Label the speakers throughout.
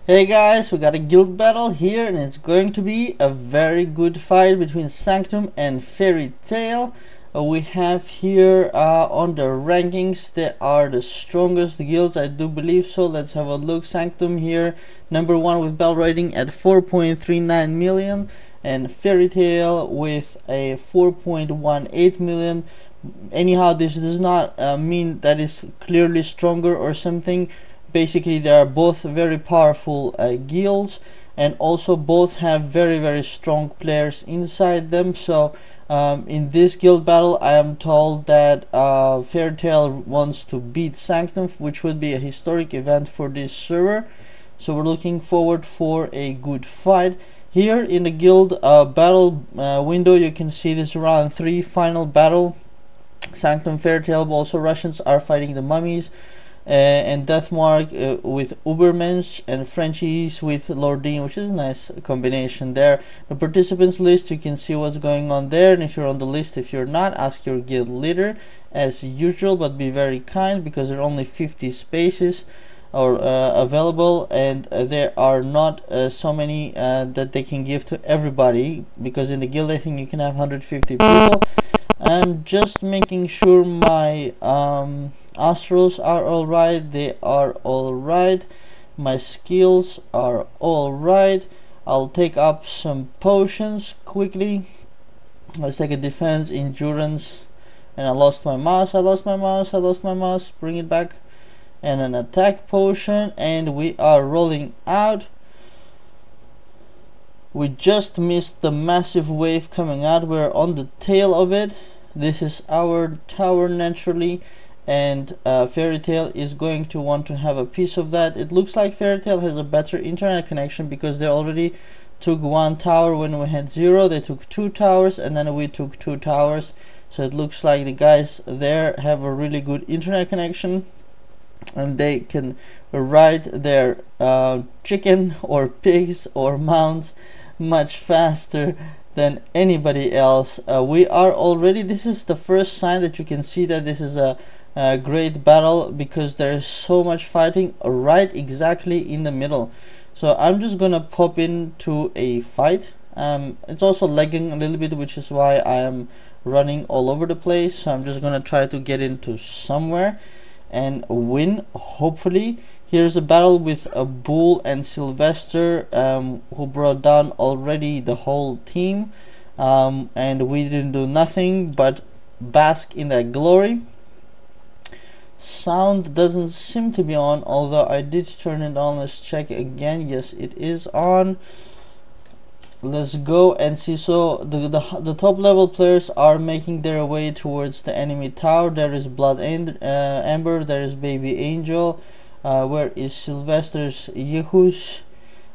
Speaker 1: Hey guys, we got a guild battle here and it's going to be a very good fight between Sanctum and FairyTail. We have here on the rankings, they are the strongest guilds, I do believe so. Let's have a look. Sanctum here, number 1 with battle rating at 4.39 million, and FairyTail with a 4.18 million. Anyhow, this does not mean that it's clearly stronger or something. Basically, they are both very powerful guilds, and also both have very strong players inside them. So in this guild battle, I am told that FairyTail wants to beat Sanctum, which would be a historic event for this server. So we're looking forward for a good fight. Here in the guild battle window, you can see this round 3 final battle. Sanctum, FairyTail, also Russians are fighting the mummies. And Deathmark with Ubermensch, and Frenchies with Lordine, which is a nice combination there. The participants list, you can see what's going on there, and if you're on the list, if you're not, ask your guild leader as usual, but be very kind because there are only 50 spaces or available, and there are not so many that they can give to everybody, because in the guild I think you can have 150 people. I'm just making sure my Astros are alright. They are alright. My skills are alright. I'll take up some potions quickly. Let's take a defense, endurance, and I lost my mouse. Bring it back. And an attack potion, and we are rolling out. We just missed the massive wave coming out. We're on the tail of it. This is our tower naturally, and FairyTail is going to want to have a piece of that. It looks like FairyTail has a better internet connection because they already took 1 tower when we had 0. They took 2 towers, and then we took 2 towers. So it looks like the guys there have a really good internet connection, and they can ride their chicken or pigs or mounts much faster than anybody else. We are already, this is the first sign that you can see that this is a great battle, because there is so much fighting right exactly in the middle. So I'm just gonna pop into a fight. It's also lagging a little bit, which is why I am running all over the place. So I'm just gonna try to get into somewhere and win, hopefully. Here's a battle with a Bull and Sylvester, who brought down already the whole team, and we didn't do nothing but bask in that glory. Sound doesn't seem to be on, although I did turn it on. Let's check again. Yes, it is on. Let's go and see. So the top level players are making their way towards the enemy tower. There is Blood Amber, there is Baby Angel. Where is Sylvester's Yehus?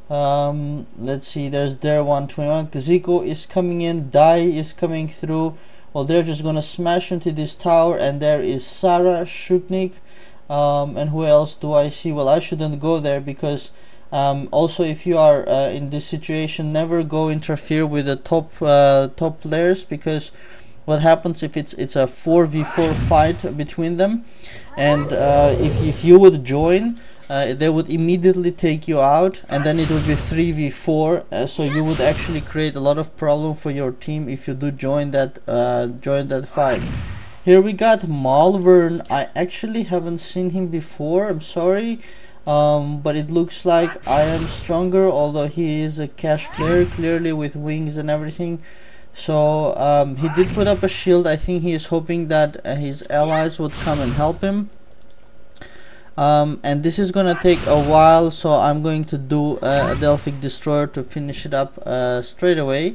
Speaker 1: Let's see, there's their 121. Zico is coming in, Dai is coming through. Well, they're just gonna smash into this tower, and there is Sarah, Shuknik, and who else do I see? Well, I shouldn't go there because also, if you are in this situation, never go interfere with the top players, because what happens if it's a 4v4 fight between them, and if you would join, they would immediately take you out, and then it would be 3v4, so you would actually create a lot of problem for your team if you do join that fight. Here we got Malvern. I actually haven't seen him before, I'm sorry, but it looks like I am stronger, although he is a cash player clearly with wings and everything. So he did put up a shield. I think he is hoping that his allies would come and help him, and this is gonna take a while, so I'm going to do a Delphic Destroyer to finish it up straight away.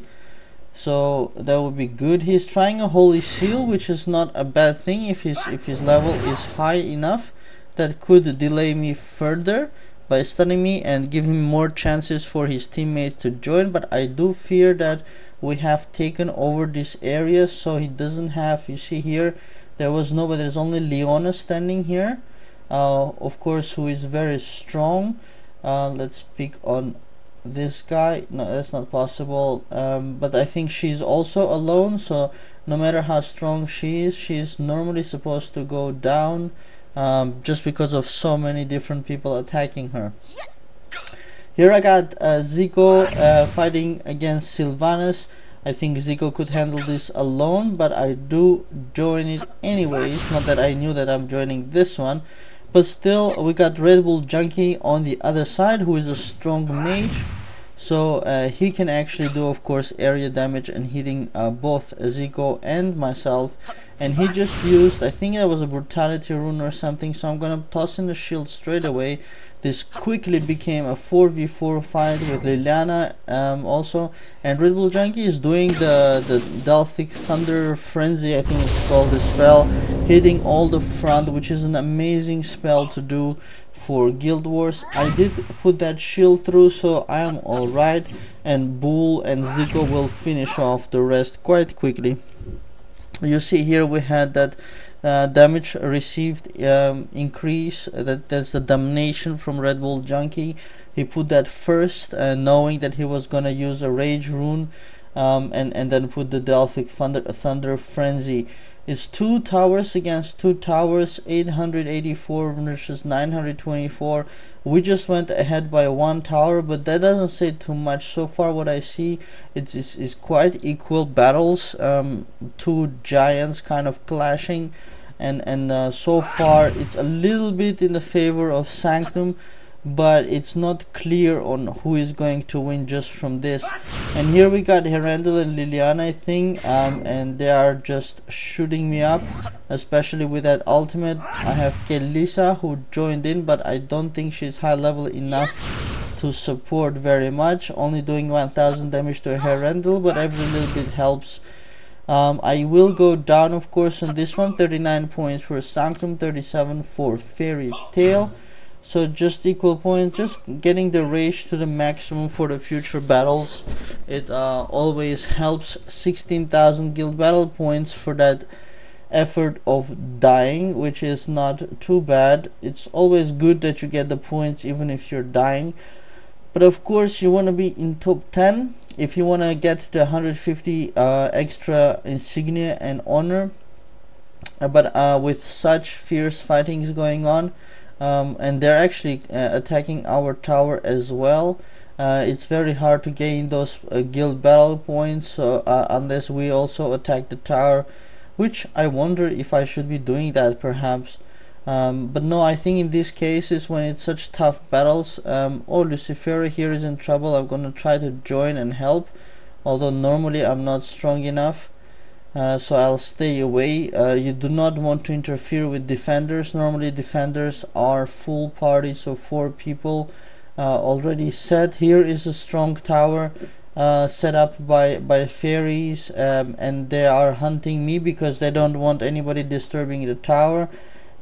Speaker 1: So that would be good. He's trying a Holy Seal, which is not a bad thing if his level is high enough. That could delay me further by stunning me and give him more chances for his teammates to join, but I do fear that we have taken over this area, so he doesn't have, you see here, there was nobody, there's only Leona standing here, of course, who is very strong. Let's pick on this guy. No, that's not possible, but I think she's also alone, so no matter how strong she is, she's normally supposed to go down, just because of so many different people attacking her. Here I got Zico fighting against Sylvanus. I think Zico could handle this alone, but I do join it anyways. Not that I knew that I'm joining this one, but still we got Red Bull Junkie on the other side, who is a strong mage. So he can actually do, of course, area damage and hitting both Zico and myself. And he just used, I think that was a brutality rune or something, so I'm gonna toss in the shield straight away. This quickly became a 4v4 fight with Liliana also, and Red Bull Junkie is doing the Delphic Thunder Frenzy, I think it's called, the spell, hitting all the front, which is an amazing spell to do for Guild Wars. I did put that shield through, so I am alright, and Bull and Zico will finish off the rest quite quickly. You see here we had that damage received increase, that's the damnation from Red Bull Junkie. He put that first, knowing that he was gonna use a rage rune, and then put the Delphic Thunder Frenzy. It's 2 towers against 2 towers, 884 versus 924. We just went ahead by 1 tower, but that doesn't say too much. So far what I see is quite equal battles, 2 giants kind of clashing, and so far it's a little bit in the favor of Sanctum, but it's not clear on who is going to win just from this. And here we got Herendel and Liliana, I think, and they are just shooting me up, especially with that ultimate. I have Kelisa who joined in, but I don't think she's high level enough to support very much, only doing 1000 damage to Herendel, but every little bit helps. I will go down, of course, on this one. 39 points for Sanctum, 37 for FairyTail. So just equal points, just getting the rage to the maximum for the future battles. It always helps. 16,000 guild battle points for that effort of dying, which is not too bad. It's always good that you get the points even if you're dying. But of course you want to be in top 10 if you want to get the 150 extra insignia and honor. But with such fierce fightings going on, and they're actually attacking our tower as well, it's very hard to gain those guild battle points unless we also attack the tower, which I wonder if I should be doing that perhaps. But no, I think in these cases when it's such tough battles, oh, Lucifera here is in trouble. I'm gonna try to join and help, although normally I'm not strong enough. So I'll stay away. You do not want to interfere with defenders. Normally defenders are full party, so 4 people already set. Here is a strong tower set up by fairies, and they are hunting me because they don't want anybody disturbing the tower.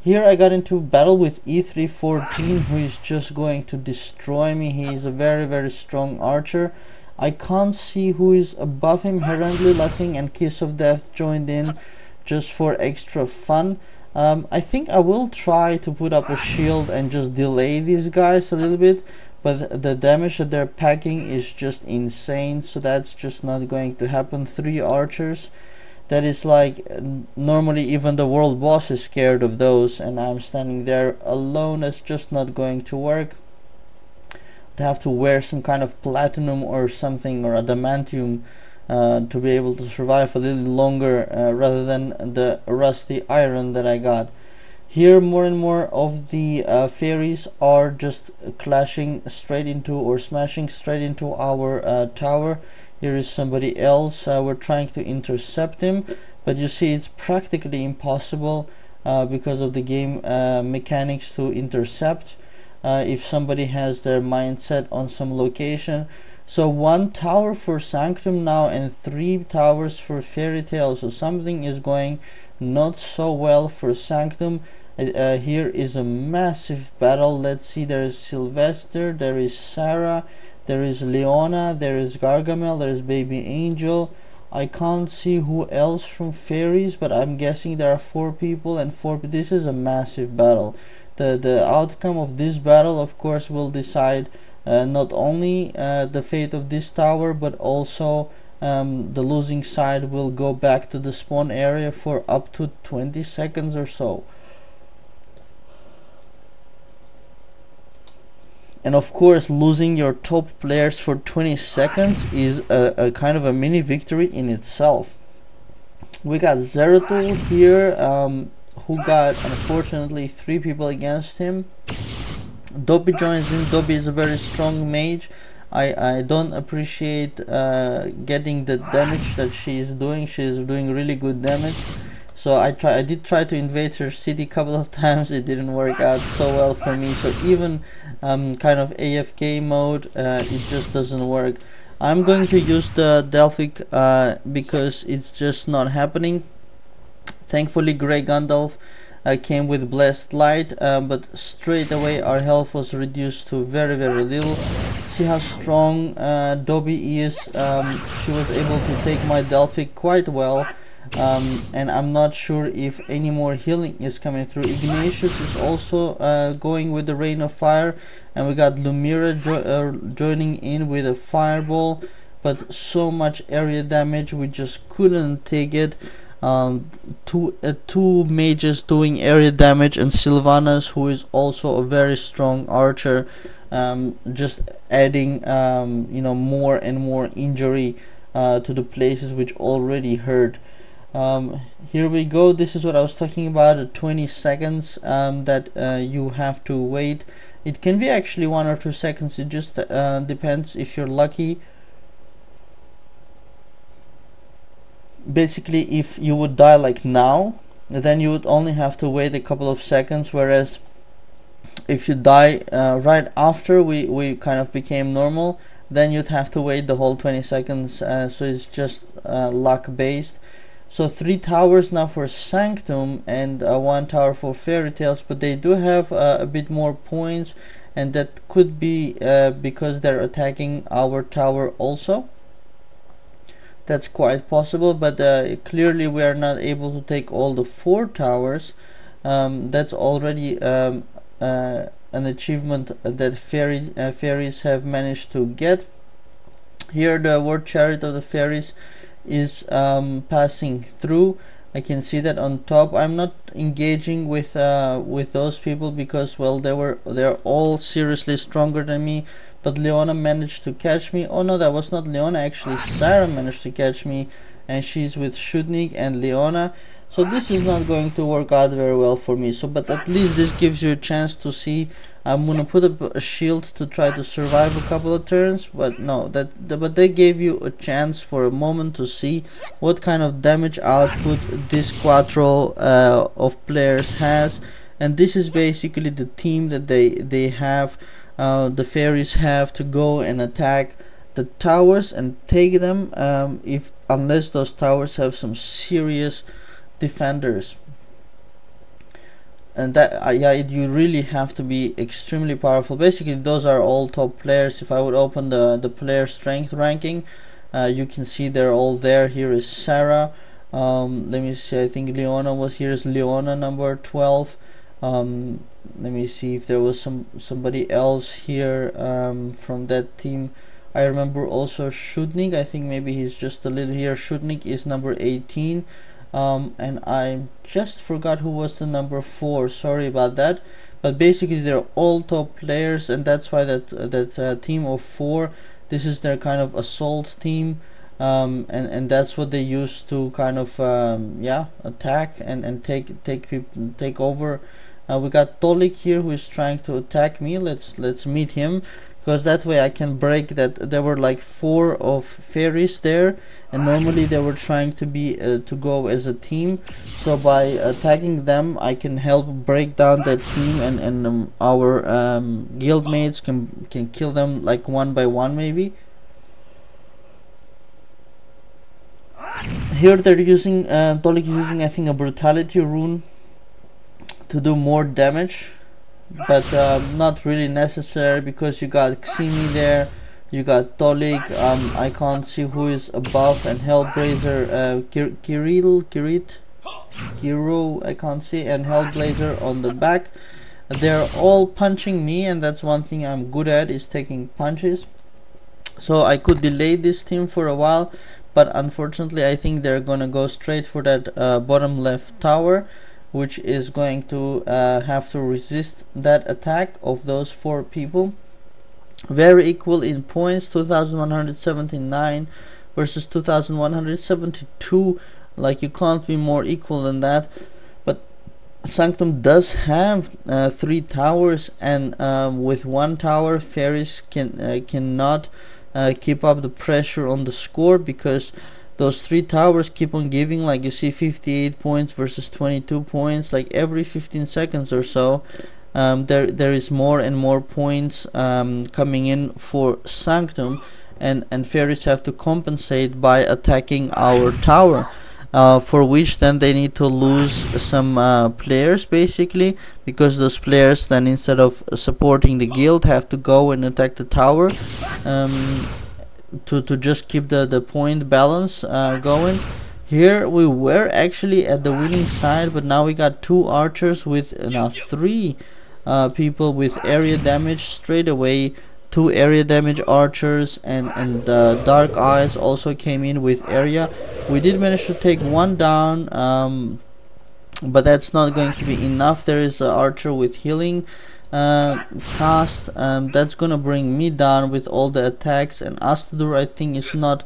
Speaker 1: Here I got into battle with E314, who is just going to destroy me. He is a very strong archer. I can't see who is above him. Herendel, I think, and Kiss of Death joined in just for extra fun. I think I will try to put up a shield and just delay these guys a little bit, but the damage that they're packing is just insane, so that's just not going to happen. 3 archers. That is like, normally even the world boss is scared of those, and I'm standing there alone. That's just not going to work. To have to wear some kind of platinum or something, or adamantium, to be able to survive a little longer, rather than the rusty iron that I got. Here more and more of the fairies are just clashing straight into, or smashing straight into our tower. Here is somebody else. We're trying to intercept him, but you see it's practically impossible because of the game mechanics to intercept if somebody has their mindset on some location. So 1 tower for Sanctum now and 3 towers for FairyTail, so something is going not so well for Sanctum. Here is a massive battle. Let's see, there is Sylvester, there is Sarah, there is Leona, there is Gargamel, there is Baby Angel. I can't see who else from fairies, but I'm guessing there are 4 people and 4. This is a massive battle. The outcome of this battle, of course, will decide not only the fate of this tower, but also the losing side will go back to the spawn area for up to 20 seconds or so. And of course, losing your top players for 20 seconds is a kind of a mini victory in itself. We got Zeratul here, who got, unfortunately, 3 people against him. Dobby joins in. Dobby is a very strong mage. I don't appreciate getting the damage that she is doing. She is doing really good damage. So I did try to invade her city a couple of times. It didn't work out so well for me. So even kind of AFK mode, it just doesn't work. I'm going to use the Delphic because it's just not happening. Thankfully, Grey Gandalf came with Blessed Light, but straight away our health was reduced to very little. See how strong Dobby is. She was able to take my Delphic quite well. And I'm not sure if any more healing is coming through. Ignatius is also going with the Rain of Fire, and we got Lumira joining in with a Fireball, but so much area damage we just couldn't take it. Two mages doing area damage, and Sylvanas, who is also a very strong archer, just adding more and more injury to the places which already hurt. Here we go. This is what I was talking about, the 20 seconds that you have to wait. It can be actually 1 or 2 seconds. It just depends if you're lucky. Basically, if you would die like now, then you would only have to wait a couple of seconds, whereas if you die right after we kind of became normal, then you'd have to wait the whole 20 seconds. So it's just luck based. So 3 towers now for Sanctum and 1 tower for FairyTails, but they do have a bit more points, and that could be because they're attacking our tower also. That's quite possible, but clearly we are not able to take all the 4 towers. That's already an achievement that fairies have managed to get. Here the Word Chariot of the Fairies is passing through. I can see that on top. I'm not engaging with those people because, well, they're all seriously stronger than me. But Leona managed to catch me. Oh no, that was not Leona, actually Sarah managed to catch me, and she's with Shudnik and Leona. So this is not going to work out very well for me. So, but at least this gives you a chance to see. I'm gonna put up a shield to try to survive a couple of turns, but no, but they gave you a chance for a moment to see what kind of damage output this quattro of players has. And this is basically the team that they have. The fairies have to go and attack the towers and take them, unless those towers have some serious defenders. And that you really have to be extremely powerful. Basically those are all top players. If I would open the player strength ranking, you can see they're all there. Here is Sarah. Let me see, I think Leona was here. Is Leona number 12. Let me see if there was somebody else here from that team. I remember also Shudnik. I think maybe he's just a little here. Shudnik is number 18. And I just forgot who was the number 4. Sorry about that. But basically they're all top players, and that's why that team of 4, this is their kind of assault team, and that's what they use to kind of attack and take over. We got Tolik here, who is trying to attack me. Let's meet him, because that way I can break that. There were like 4 of fairies there, and normally they were trying to go as a team. So by attacking them, I can help break down that team, and our guildmates can kill them like 1 by 1 maybe. Here they're using Tolik is using, I think, a brutality rune to do more damage, but not really necessary, because you got Ximi there, you got Tolik, I can't see who is above, and Hellblazer, Kiro, I can't see, and Hellblazer on the back. They're all punching me, and that's one thing I'm good at, is taking punches. So I could delay this team for a while, but unfortunately I think they're gonna go straight for that bottom left tower, which is going to have to resist that attack of those 4 people. Very equal in points, 2179 versus 2172. Like, you can't be more equal than that. But Sanctum does have 3 towers, and with 1 tower, fairies cannot keep up the pressure on the score, because those 3 towers keep on giving, like you see, 58 points versus 22 points. Like every 15 seconds or so, there is more and more points coming in for Sanctum, and fairies have to compensate by attacking our tower, for which then they need to lose some players, basically, because those players then, instead of supporting the guild, have to go and attack the tower, to just keep the point balance going. Here we were actually at the winning side, but now we got 2 archers with now 3 people with area damage straight away. 2 area damage archers, and dark eyes also came in with area. We did manage to take 1 down, but that's not going to be enough. There is an archer with healing cast, that's gonna bring me down with all the attacks. And Astadur, I think, is not,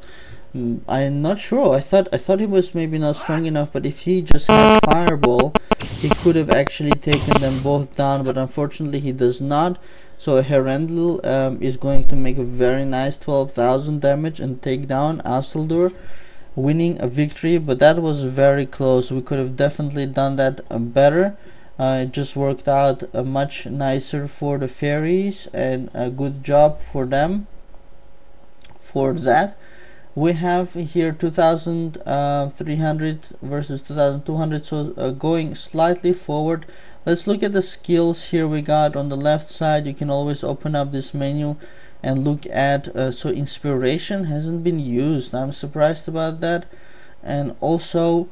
Speaker 1: I'm not sure. I thought he was maybe not strong enough, but if he just had fireball, he could have actually taken them both down, but unfortunately he does not. So Herendil is going to make a very nice 12,000 damage and take down Astadur, winning a victory. But that was very close. We could have definitely done that better. It just worked out much nicer for the fairies, and a good job for them for that. We have here 2,300 versus 2,200, so going slightly forward. Let's look at the skills here we got on the left side. You can always open up this menu and look at, so inspiration hasn't been used. I'm surprised about that. And also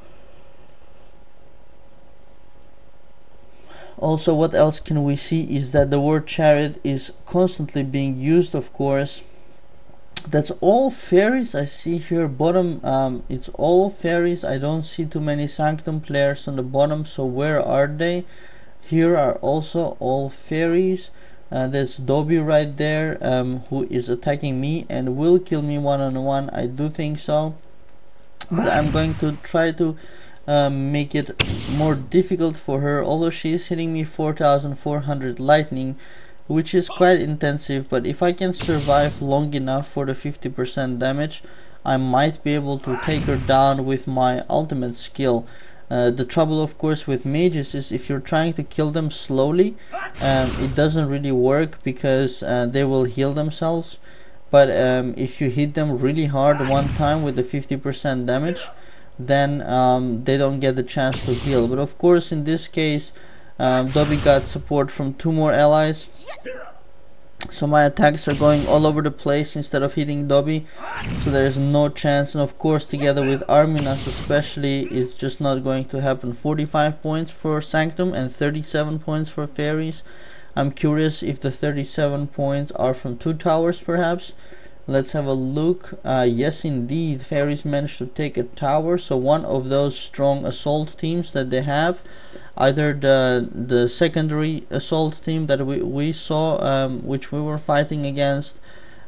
Speaker 1: what else can we see is that the word chariot is constantly being used, of course. That's all fairies I see here. Bottom, it's all fairies. I don't see too many Sanctum players on the bottom, so where are they? Here are also all fairies. There's Dobby right there, who is attacking me and will kill me one-on-one. I do think so, but I'm going to try to make it more difficult for her, although she is hitting me 4,400 lightning, which is quite intensive. But if I can survive long enough for the 50% damage, I might be able to take her down with my ultimate skill. The trouble, of course, with mages is if you're trying to kill them slowly, it doesn't really work, because they will heal themselves. But if you hit them really hard one time with the 50% damage, then they don't get the chance to heal. But of course, in this case, Dobby got support from 2 more allies, so my attacks are going all over the place instead of hitting Dobby, so there is no chance. And of course, together with Arminas especially, it's just not going to happen. 45 points for Sanctum and 37 points for fairies. I'm curious if the 37 points are from 2 towers perhaps. Let's have a look. Yes, indeed, fairies managed to take a tower, so one of those strong assault teams that they have, either the secondary assault team that we saw, which we were fighting against,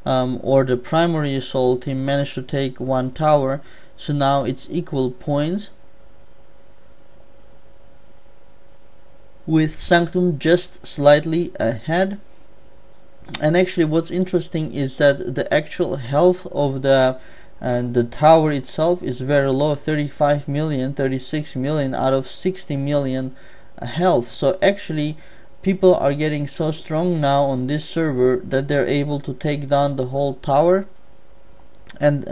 Speaker 1: or the primary assault team, managed to take 1 tower. So now it's equal points, with Sanctum just slightly ahead. And actually, what's interesting is that the actual health of the tower itself is very low, 35 million, 36 million out of 60 million health. So actually, people are getting so strong now on this server that they're able to take down the whole tower. And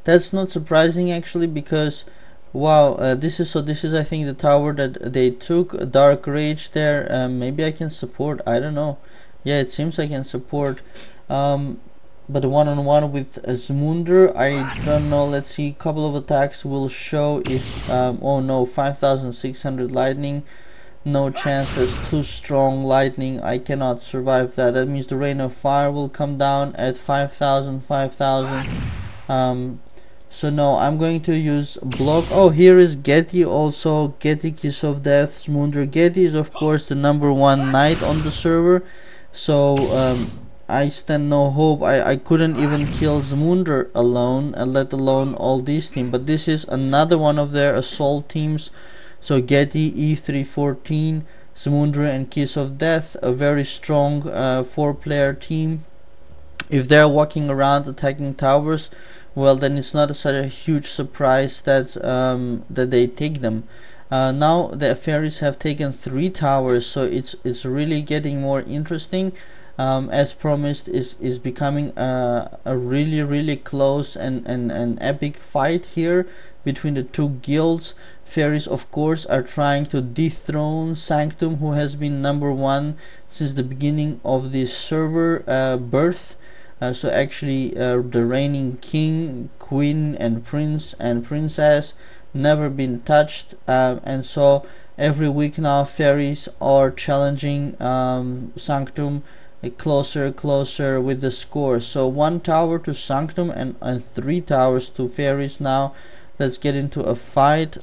Speaker 1: that's not surprising actually, because wow, this is I think the tower that they took. A Dark Rage there. Maybe I can support, I don't know. Yeah, it seems I can support, but one-on-one with Zmunder, I don't know. Let's see, a couple of attacks will show if oh no, 5,600 lightning, no chance. That's too strong lightning, I cannot survive that. That means the Rain of Fire will come down at 5,000. So no, I'm going to use block. Oh, here is Getty also. Getty, Kiss of Death, Zmunder. Getty is of course the #1 knight on the server. So I stand no hope. I couldn't even kill Zamundar alone, and let alone all these teams. But this is another one of their assault teams. So Getty, E314, Zamundar, and Kiss of Death, a very strong 4-player team. If they're walking around attacking towers, well, then it's not such a huge surprise that that they take them. Now the fairies have taken 3 towers, so it's really getting more interesting. As promised, is becoming a really close and epic fight here between the 2 guilds. Fairies, of course, are trying to dethrone Sanctum, who has been #1 since the beginning of this server birth. So actually the reigning king, queen, and prince and princess never been touched, and so every week now fairies are challenging Sanctum closer with the score. So 1 tower to Sanctum and 3 towers to fairies now. Let's get into a fight.